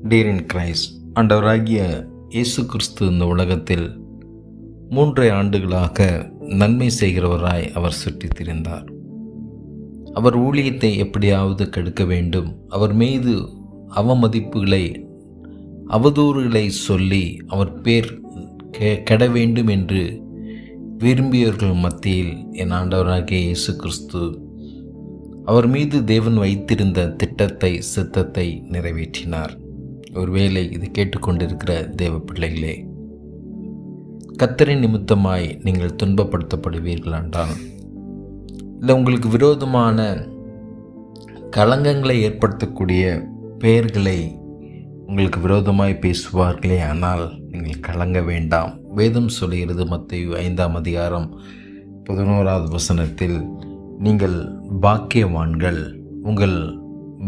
Dear in Christ, ஆண்டவராகிய இயேசு கிறிஸ்து இந்த உலகத்தில் 3 ஆண்டுகளாக நன்மை செய்கிறவராய் அவர் சுற்றித் திரிந்தார். அவர் ஊழியத்தை எப்படியாவது கெடுக்க வேண்டும், அவர் மீது அவமதிப்புகளை அவதூறுகளை சொல்லி அவர் பேர் கெட வேண்டும் என்று விரும்பியவர்கள் மத்தியில் என் ஆண்டவராகிய இயேசு கிறிஸ்து அவர் மீது தேவன் வைத்திருந்த திட்டத்தை சித்தத்தை நிறைவேற்றினார். ஒருவேளை இது கேட்டுக்கொண்டிருக்கிற தேவ பிள்ளைகளே, கர்த்தரின் நிமித்தமாய் நீங்கள் துன்பப்படுத்தப்படுவீர்கள் என்றால், இல்லை உங்களுக்கு விரோதமான களங்கங்களை ஏற்படுத்தக்கூடிய பெயர்களை உங்களுக்கு விரோதமாய் பேசுவார்களே, ஆனால் நீங்கள் கலங்க வேண்டாம். வேதம் சொல்கிறது மத்தேயு 5ஆம் அதிகாரம் 11வது வசனத்தில், நீங்கள் பாக்கியவான்கள், உங்கள்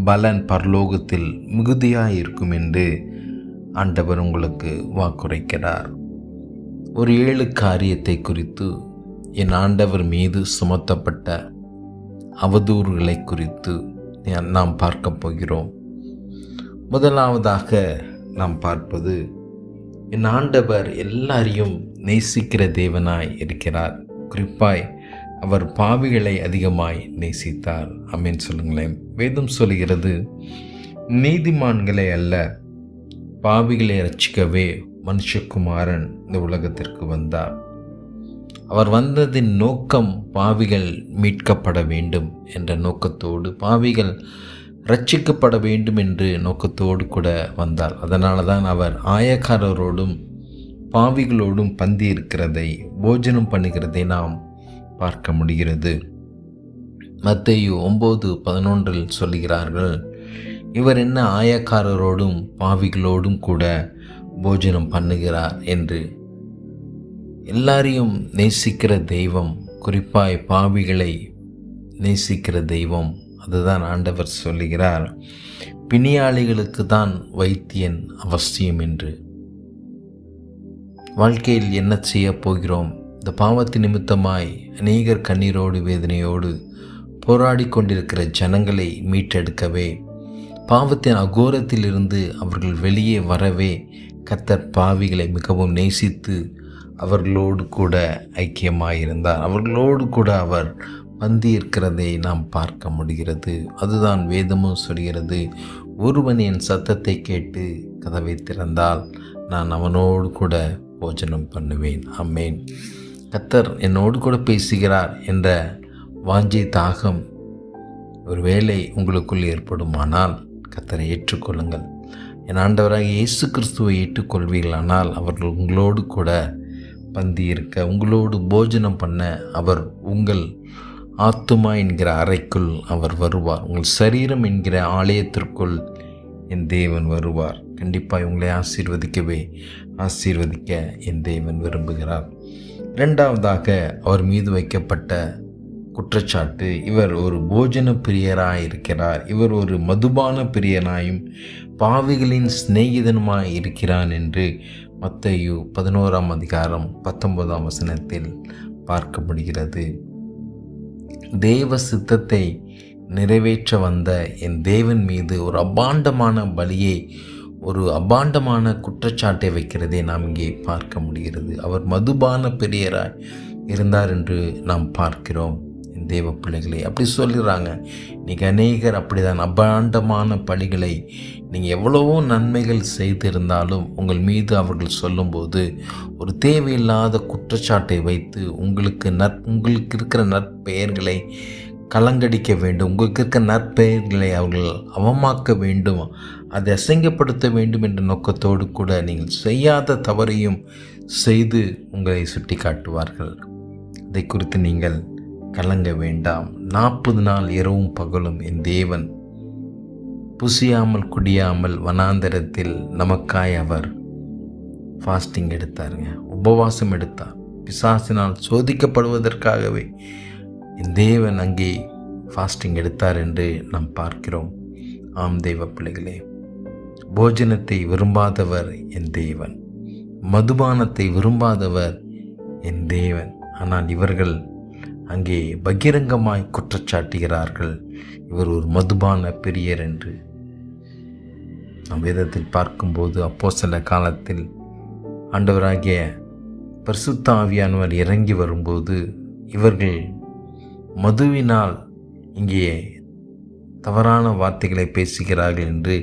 பலன் பரலோகத்தில் மிகுதியாக இருக்கும் என்று ஆண்டவர் உங்களுக்கு வாக்குரைக்கிறார். ஒரு 7 காரியத்தை குறித்து என் ஆண்டவர் மீது சுமத்தப்பட்ட அவதூறுகளை குறித்து நாம் பார்க்க போகிறோம். முதலாவதாக நாம் பார்ப்பது, என் ஆண்டவர் எல்லாரையும் நேசிக்கிற தேவனாய் இருக்கிறார். குறிப்பாய் அவர் பாவிகளை அதிகமாய் நேசித்தார். ஆமென் சொல்லுங்களேன். வேதம் சொல்கிறது, நீதிமான்களை அல்ல பாவிகளை ரட்சிக்கவே மனுஷகுமாரன் இந்த உலகத்திற்கு வந்தார். அவர் வந்ததின் நோக்கம் பாவிகள் மீட்கப்பட வேண்டும் என்ற நோக்கத்தோடு, பாவிகள் ரட்சிக்கப்பட வேண்டும் என்று நோக்கத்தோடு கூட வந்தார். அதனால தான் அவர் ஆயக்காரரோடும் பாவிகளோடும் பந்தி இருக்கிறதை, போஜனம் பண்ணுகிறதை நாம் பார்க்க முடிகிறது. மத்தேயு 9:11 சொல்லுகிறார்கள், இவர் என்ன ஆயக்காரரோடும் பாவிகளோடும் கூட போஜனம் பண்ணுகிறார் என்று. எல்லாரையும் நேசிக்கிற தெய்வம், குறிப்பாய் பாவிகளை நேசிக்கிற தெய்வம். அதுதான் ஆண்டவர் சொல்லுகிறார், பிணியாளிகளுக்கு தான் வைத்தியன் அவசியம் என்று. வாழ்க்கையில் என்ன செய்ய போகிறோம்? இந்த பாவத்தின் நிமித்தமாய் அநேகர் கண்ணீரோடு வேதனையோடு போராடி கொண்டிருக்கிற ஜனங்களை மீட்டெடுக்கவே, பாவத்தின் அகோரத்திலிருந்து அவர்கள் வெளியே வரவே கர்த்தர் பாவிகளை மிகவும் நேசித்து அவர்களோடு கூட ஐக்கியமாயிருந்தார். அவர்களோடு கூட அவர் பந்தி இருக்கிறதை நாம் பார்க்க முடிகிறது. அதுதான் வேதமும் சொல்கிறது, ஒருவன் என் சத்தத்தை கேட்டு கதவை திறந்தால் நான் அவனோடு கூட போஜனம் பண்ணுவேன். ஆமென். கர்த்தர் என்னோடு கூட பேசுகிறார் என்ற வாஞ்சை தாகம் ஒருவேளை உங்களுக்குள் ஏற்படுமானால் கர்த்தரை ஏற்றுக்கொள்ளுங்கள். என் ஆண்டவராக இயேசு கிறிஸ்துவை ஏற்றுக்கொள்வீர்களானால் அவர்கள் உங்களோடு கூட பந்தி இருக்க, உங்களோடு போஜனம் பண்ண அவர் உங்கள் ஆத்துமா என்கிற அறைக்குள் அவர் வருவார். உங்கள் சரீரம் என்கிற ஆலயத்திற்குள் என் தேவன் வருவார். கண்டிப்பாக உங்களை ஆசீர்வதிக்க என் தேவன் விரும்புகிறார். இரண்டாவதாக, அவர் மீது வைக்கப்பட்ட குற்றச்சாட்டு, இவர் ஒரு போஜன பிரியராய் இருக்கிறார், இவர் ஒரு மதுபான பிரியனாயும் பாவிகளின் சிநேகிதனுமாய் இருக்கிறான் என்று மத்தேயு 11ஆம் அதிகாரம் 19ஆம் வசனத்தில் பார்க்க முடிகிறது. தேவ சித்தத்தை நிறைவேற்ற வந்த என் தேவன் மீது ஒரு அபாண்டமான பலியை, ஒரு அபாண்டமான குற்றச்சாட்டை வைக்கிறதை நாம் இங்கே பார்க்க முடிகிறது. அவர் மதுபான பிரியராய் இருந்தார் என்று நாம் பார்க்கிறோம். என் தேவ பிள்ளைகளை அப்படி சொல்லுறாங்க. இன்றைக்கி அநேகர் அப்படிதான் அபாண்டமான பலிகளை, நீங்கள் எவ்வளவோ நன்மைகள் செய்திருந்தாலும் உங்கள் மீது அவர்கள் சொல்லும்போது ஒரு தேவையில்லாத குற்றச்சாட்டை வைத்து உங்களுக்கு இருக்கிற நற்பெயர்களை கலங்கடிக்க வேண்டும், உங்களுக்கு இருக்க நற்பெயர்களை அவர்கள் அவமாக்க வேண்டும், அதை அசிங்கப்படுத்த வேண்டும் என்ற நோக்கத்தோடு கூட நீங்கள் செய்யாத தவறையும் செய்து உங்களை சுட்டி காட்டுவார்கள். அதை குறித்து நீங்கள் கலங்க வேண்டாம். 40 நாள் இரவும் பகலும் என் தேவன் புசியாமல் குடியாமல் வனாந்தரத்தில் நமக்காய் அவர் ஃபாஸ்டிங் எடுத்தாருங்க, உபவாசம் எடுத்தார். பிசாசினால் சோதிக்கப்படுவதற்காகவே என் தேவன் அங்கே ஃபாஸ்டிங் எடுத்தார் என்று நாம் பார்க்கிறோம். ஆம் தேவ பிள்ளைகளே, போஜனத்தை விரும்பாதவர் என் தேவன், மதுபானத்தை விரும்பாதவர் என் தேவன். ஆனால் இவர்கள் அங்கே பகிரங்கமாய் குற்றச்சாட்டுகிறார்கள், இவர் ஒரு மதுபான பிரியர் என்று. நாம் வேதத்தில் பார்க்கும்போது அப்போஸ்தல காலத்தில் ஆண்டவராகிய பரிசுத்த ஆவியானவர் இறங்கி வரும்போது இவர்கள் மதுவினால் இங்கே தவறான வார்த்தைகளை பேசுகிறார்கள் என்று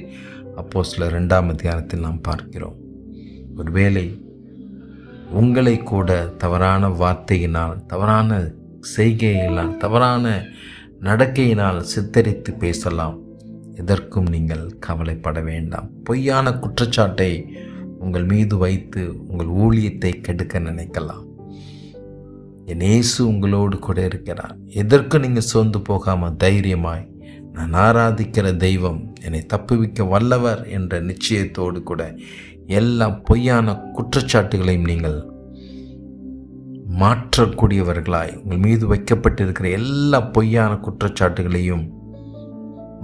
அப்போஸ்தலர் 2ஆம் அதிகாரத்தில் நாம் பார்க்கிறோம். ஒருவேளை உங்களை கூட தவறான வார்த்தையினால், தவறான செய்கையினால், தவறான நடக்கையினால் சித்தரித்து பேசலாம். எதற்கும் நீங்கள் கவலைப்பட வேண்டாம். பொய்யான குற்றச்சாட்டை உங்கள் மீது வைத்து உங்கள் ஊழியத்தை கெடுக்க நினைக்கலாம். என் இயேசு உங்களோடு கூட இருக்கிறார். எதற்கும் நீங்கள் சோர்ந்து போகாமல் தைரியமாய், நான் ஆராதிக்கிற தெய்வம் என்னை தப்புவிக்க வல்லவர் என்ற நிச்சயத்தோடு கூட எல்லா பொய்யான குற்றச்சாட்டுகளையும் நீங்கள் மாற்றக்கூடியவர்களாய், உங்கள் மீது வைக்கப்பட்டிருக்கிற எல்லா பொய்யான குற்றச்சாட்டுகளையும்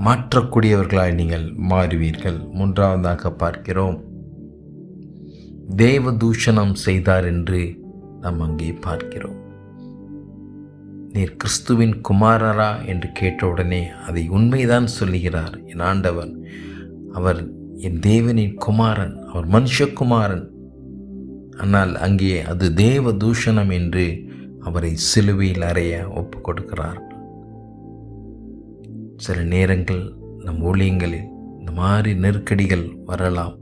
மாற்றக்கூடியவர்களாய் நீங்கள் மாறுவீர்கள். 3ஆவதாக பார்க்கிறோம், தேவ தூஷணம் செய்தார் என்று நாம் அங்கே பார்க்கிறோம். நீர் கிறிஸ்துவின் குமாரரா என்று கேட்டவுடனே அதை உண்மைதான் சொல்லுகிறார். என் ஆண்டவர், அவர் என் தேவனின் குமாரன், அவர் மனுஷகுமாரன். ஆனால் அங்கே அது தேவ தூஷணம் என்று அவரை சிலுவையில் அறைய ஒப்பு கொடுக்கிறார். சில நேரங்கள் நம் ஊழியங்களில் இந்த மாதிரி நெருக்கடிகள் வரலாம்.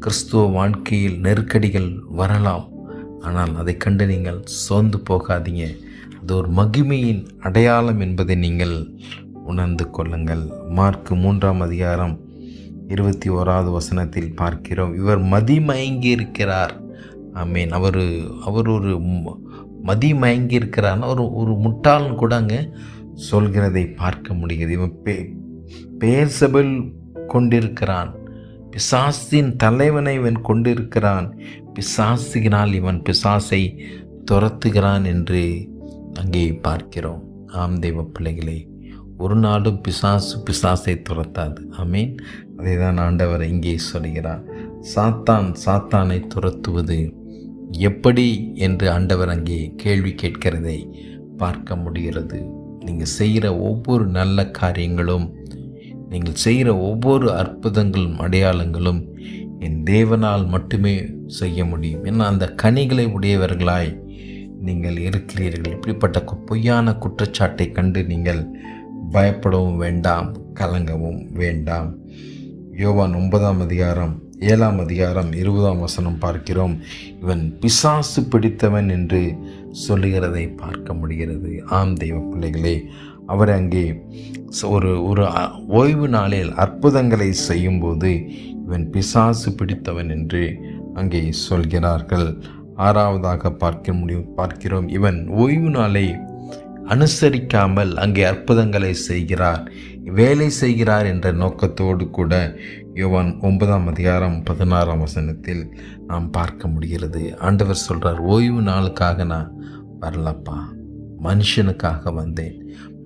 கிறிஸ்துவ வாழ்க்கையில் நெருக்கடிகள் வரலாம். ஆனால் அதை கண்டு நீங்கள் சோர்ந்து போகாதீங்க. அது ஒரு மகிமையின் அடையாளம் என்பதை நீங்கள் உணர்ந்து கொள்ளுங்கள். மார்க் 3ஆம் அதிகாரம் 21வது வசனத்தில் பார்க்கிறோம், இவர் மதிமயங்கி இருக்கிறார். ஆமீன். அவர் ஒரு மதிமயங்கி இருக்கிறார். ஒரு முட்டாளன் கூட அங்கே சொல்கிறதை பார்க்க முடிகிறது. இவன் பெயர்சபையில் கொண்டிருக்கிறான், பிசாசின் தலைவனை இவன் கொண்டிருக்கிறான், பிசாசினால் இவன் பிசாசை துரத்துகிறான் என்று அங்கே பார்க்கிறோம். ஆம் தெய்வ பிள்ளைகளே, ஒரு நாளும் பிசாசை துரத்தாது. ஆமீன். அதை தான் ஆண்டவர் இங்கே சொல்கிறார். சாத்தானை துரத்துவது எப்படி என்று ஆண்டவர் அங்கே கேள்வி கேட்கிறதை பார்க்க முடிகிறது. நீங்கள் செய்கிற ஒவ்வொரு நல்ல காரியங்களும், நீங்கள் செய்கிற ஒவ்வொரு அற்புதங்களும் அடையாளங்களும் என் தேவனால் மட்டுமே செய்ய முடியும். ஏன்னா அந்த கனிகளை உடையவர்களாய் நீங்கள் இருக்கிறீர்கள். இப்படிப்பட்ட பொய்யான குற்றச்சாட்டை கண்டு நீங்கள் பயப்படவும் வேண்டாம், கலங்கவும் வேண்டாம். யோவான் 9ஆம் அதிகாரம் 7ஆம் அதிகாரம் 20ஆம் வசனம் பார்க்கிறோம், இவன் பிசாசு பிடித்தவன் என்று சொல்லுகிறதை பார்க்க முடிகிறது. ஆம் தெய்வ பிள்ளைகளே, அவர் அங்கே ஒரு ஓய்வு நாளில் அற்புதங்களை செய்யும்போது இவன் பிசாசு பிடித்தவன் என்று அங்கே சொல்கிறார்கள். 6ஆவதாக பார்க்கிறோம், இவன் ஓய்வு நாளை அனுசரிக்காமல் அங்கே அற்புதங்களை செய்கிறார், வேலை செய்கிறார் என்ற நோக்கத்தோடு கூட யோவான் 9ஆம் அதிகாரம் 16ஆம் வசனத்தில் நாம் பார்க்க முடிகிறது. ஆண்டவர் சொல்கிறார், ஓய்வு நாளுக்காக நான் வரலப்பா, மனுஷனுக்காக வந்தேன்.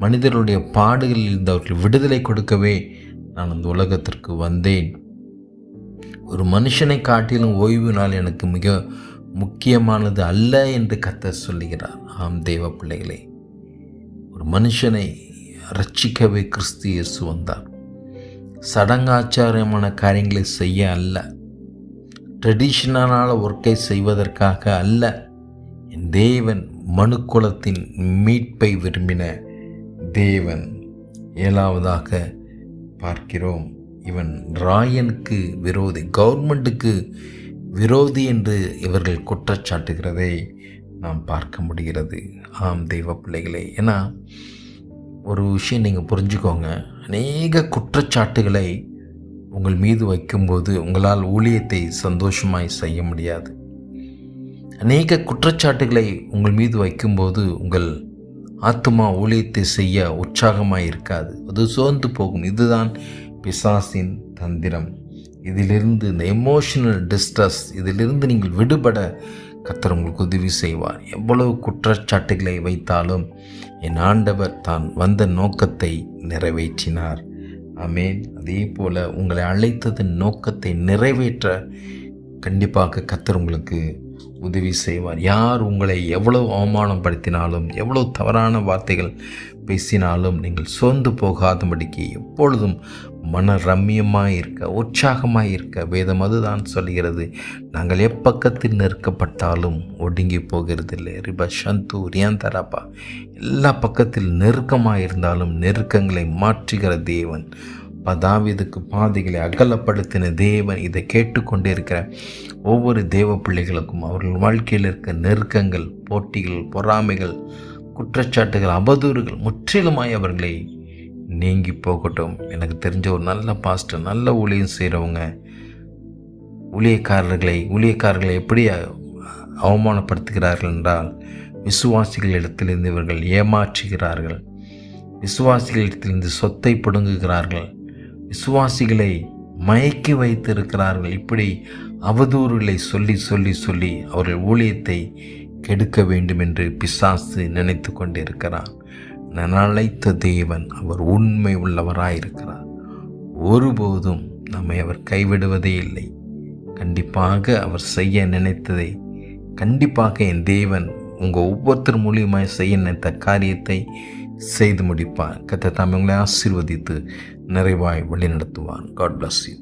மனிதர்களுடைய பாடுகளில் இருந்தவர்கள் விடுதலை கொடுக்கவே நான் அந்த உலகத்திற்கு வந்தேன். ஒரு மனுஷனை காட்டிலும் ஓய்வு நாள் எனக்கு மிக முக்கியமானது அல்ல என்று கர்த்தர் சொல்லுகிறார். ஆம் தெய்வ பிள்ளைகளே, ஒரு மனுஷனை ரட்சிக்கவே கிறிஸ்து இயேசு வந்தார். சடங்காச்சாரியமான காரியங்களை செய்ய அல்ல, ட்ரெடிஷனலான ஒர்க்கை செய்வதற்காக அல்ல. என் தேவன் மனுக்குலத்தின் மீட்பை விரும்பின தேவன். 7ஆவதாக பார்க்கிறோம், இவன் ராயனுக்கு விரோதி, கவர்மெண்ட்டுக்கு விரோதி என்று இவர்கள் குற்றச்சாட்டுகிறதை நாம் பார்க்க முடிகிறது. ஆம் தெய்வ பிள்ளைகளே, ஏன்னா ஒரு விஷயம் நீங்கள் புரிஞ்சுக்கோங்க, அநேக குற்றச்சாட்டுகளை உங்கள் மீது வைக்கும்போது உங்களால் ஊழியத்தை சந்தோஷமாய் செய்ய முடியாது. அநேக குற்றச்சாட்டுகளை உங்கள் மீது வைக்கும்போது உங்கள் ஆத்துமா ஊழியத்தை செய்ய உற்சாகமாய் இருக்காது, அது சோர்ந்து போகும். இதுதான் பிசாசின் தந்திரம். இதிலிருந்து, இந்த எமோஷனல் டிஸ்ட்ரெஸ், இதிலிருந்து நீங்கள் விடுபட கர்த்தர் உங்களுக்கு உதவி செய்வார். எவ்வளவு குற்றச்சாட்டுகளை வைத்தாலும் என் ஆண்டவர் தான் வந்த நோக்கத்தை நிறைவேற்றினார். ஆமேன். அதே போல் உங்களை அழைத்ததன் நோக்கத்தை நிறைவேற்ற கண்டிப்பாக கர்த்தர் உங்களுக்கு உதவி செய்வார். யார் உங்களை எவ்வளவு அவமானப்படுத்தினாலும், எவ்வளவு தவறான வார்த்தைகள் பேசினாலும் நீங்கள் சோர்ந்து போகாதபடிக்கு எப்பொழுதும் மன ரம்மியமாக இருக்க, உற்சாகமாக இருக்க வேதம் அதுதான் சொல்கிறது. நாங்கள் எப்பக்கத்தில் நெருக்கப்பட்டாலும் ஒடுங்கி போகிறதில்லை. ரிபா சந்து ரியாந்தராப்பா, எல்லா பக்கத்தில் நெருக்கமாக இருந்தாலும் நெருக்கங்களை மாற்றுகிற தேவன், தாவீதுக்கு பாதைகளை அகலப்படுத்தின தேவன். இதை கேட்டுக்கொண்டே இருக்கிற ஒவ்வொரு தேவ பிள்ளைகளுக்கும் அவர்கள் வாழ்க்கையில் இருக்க நெருக்கங்கள், போட்டிகள், பொறாமைகள், குற்றச்சாட்டுகள், அவதூறுகள் முற்றிலுமாய் அவர்களை நீங்கி போகட்டும். எனக்கு தெரிஞ்ச ஒரு நல்ல பாஸ்டர், நல்ல ஊழியம் செய்கிறவங்க ஊழியக்காரர்களை எப்படி அவமானப்படுத்துகிறார்கள் என்றால், விசுவாசிகளிடத்திலிருந்து இவர்கள் ஏமாற்றுகிறார்கள், விசுவாசிகளிடத்திலிருந்து சொத்தை பிடுங்குகிறார்கள், விசுவாசிகளை மயக்கி வைத்திருக்கிறார்கள். இப்படி அவதூறுகளை சொல்லி சொல்லி சொல்லி அவர்கள் ஊழியத்தை கெடுக்க வேண்டும் என்று பிசாசு நினைத்து கொண்டிருக்கிறார். நான் அழைத்த தேவன் அவர் உண்மை உள்ளவராயிருக்கிறார். ஒருபோதும் நம்மை அவர் கைவிடுவதே இல்லை. கண்டிப்பாக அவர் செய்ய நினைத்ததை கண்டிப்பாக என் தேவன் உங்கள் ஒவ்வொருத்தர் மூலியமாக செய்ய நினைத்த காரியத்தை செய்து முடிப்பார். கர்த்தர் தாமே உங்களை ஆசீர்வதித்து நிறைவாய் வழி நடத்துவார். God bless you.